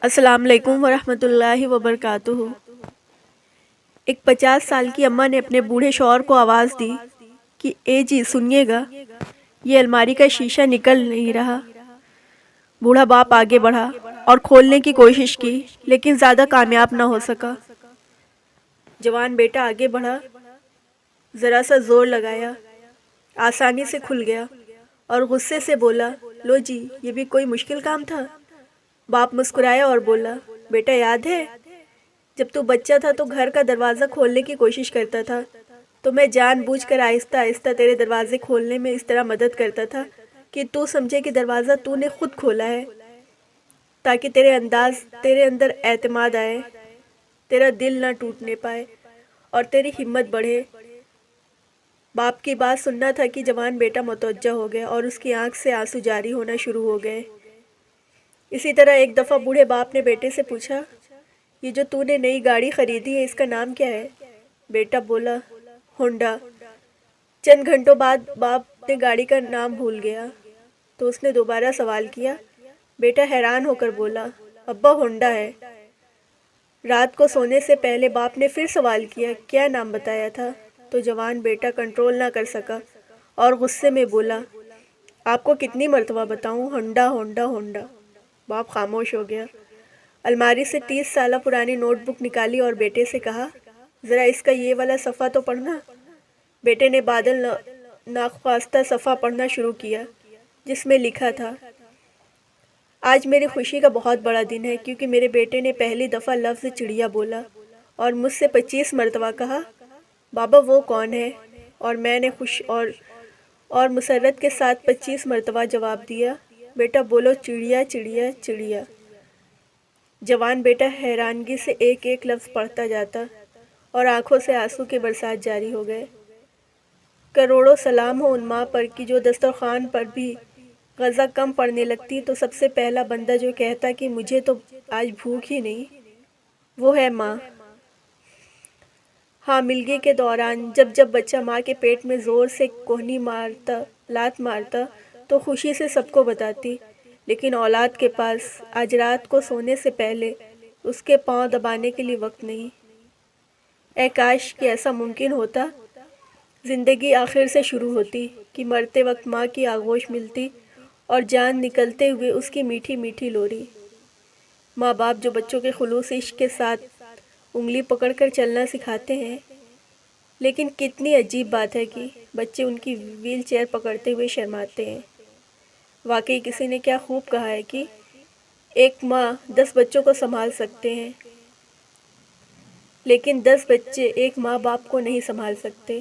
السلام علیکم ورحمۃ اللہ وبرکاتہ۔ ایک 50 سال کی اماں نے اپنے بوڑھے شوہر کو آواز دی کہ اے جی سنیے گا، یہ الماری کا شیشہ نکل نہیں رہا۔ بوڑھا باپ آگے بڑھا اور کھولنے کی کوشش کی لیکن زیادہ کامیاب نہ ہو سکا۔ جوان بیٹا آگے بڑھا، ذرا سا زور لگایا، آسانی سے کھل گیا اور غصے سے بولا، لو جی یہ بھی کوئی مشکل کام تھا؟ باپ مسکرایا اور بولا، بیٹا یاد ہے جب تو بچہ تھا تو گھر کا دروازہ کھولنے کی کوشش کرتا تھا تو میں جان بوجھ کر آہستہ آہستہ تیرے دروازے کھولنے میں اس طرح مدد کرتا تھا کہ تو سمجھے کہ دروازہ تو نے خود کھولا ہے، تاکہ تیرے اندر اعتماد آئے، تیرا دل نہ ٹوٹنے پائے اور تیری ہمت بڑھے۔ باپ کی بات سننا تھا کہ جوان بیٹا متوجہ ہو گیا اور اس کی آنکھ سے آنسو جاری ہونا شروع ہو گئے۔ اسی طرح ایک دفعہ بوڑھے باپ نے بیٹے سے پوچھا، یہ جو تو نے نئی گاڑی خریدی ہے اس کا نام کیا ہے؟ بیٹا بولا، ہونڈا۔ چند گھنٹوں بعد باپ نے گاڑی کا نام بھول گیا تو اس نے دوبارہ سوال کیا۔ بیٹا حیران ہو کر بولا، ابا ہونڈا ہے۔ رات کو سونے سے پہلے باپ نے پھر سوال کیا، کیا نام بتایا تھا؟ تو جوان بیٹا کنٹرول نہ کر سکا اور غصے میں بولا، آپ کو کتنی مرتبہ بتاؤں، ہونڈا ہونڈا ہونڈا۔ باپ خاموش ہو گیا۔ الماری سے 30 سالہ پرانی نوٹ بک نکالی اور بیٹے سے کہا، ذرا اس کا یہ والا صفحہ تو پڑھنا۔ بیٹے نے بادل ناخواستہ صفحہ پڑھنا شروع کیا جس میں لکھا تھا، آج میری خوشی کا بہت بڑا دن ہے کیونکہ میرے بیٹے نے پہلی دفعہ لفظ چڑیا بولا اور مجھ سے 25 مرتبہ کہا، بابا وہ کون ہے؟ اور میں نے خوش اور مسرت کے ساتھ 25 مرتبہ جواب دیا، بیٹا بولو چڑیا چڑیا چڑیا۔ جوان بیٹا حیرانگی سے ایک ایک لفظ پڑھتا جاتا اور آنکھوں سے آنسو کے برسات جاری ہو گئے۔ کروڑوں سلام ہو ان ماں پر کہ جو دسترخوان پر بھی غذا کم پڑنے لگتی تو سب سے پہلا بندہ جو کہتا کہ مجھے تو آج بھوک ہی نہیں، وہ ہے ماں۔ حاملگی کے دوران جب بچہ ماں کے پیٹ میں زور سے کوہنی مارتا، لات مارتا تو خوشی سے سب کو بتاتی، لیکن اولاد کے پاس آج رات کو سونے سے پہلے اس کے پاؤں دبانے کے لیے وقت نہیں۔ اے کاش کہ ایسا ممکن ہوتا، زندگی آخر سے شروع ہوتی کہ مرتے وقت ماں کی آغوش ملتی اور جان نکلتے ہوئے اس کی میٹھی میٹھی لوری۔ ماں باپ جو بچوں کے خلوص عشق کے ساتھ انگلی پکڑ کر چلنا سکھاتے ہیں، لیکن کتنی عجیب بات ہے کہ بچے ان کی ویل چیئر پکڑتے ہوئے شرماتے ہیں۔ واقعی کسی نے کیا خوب کہا ہے کہ ایک ماں 10 بچوں کو سنبھال سکتے ہیں لیکن 10 بچے ایک ماں باپ کو نہیں سنبھال سکتے۔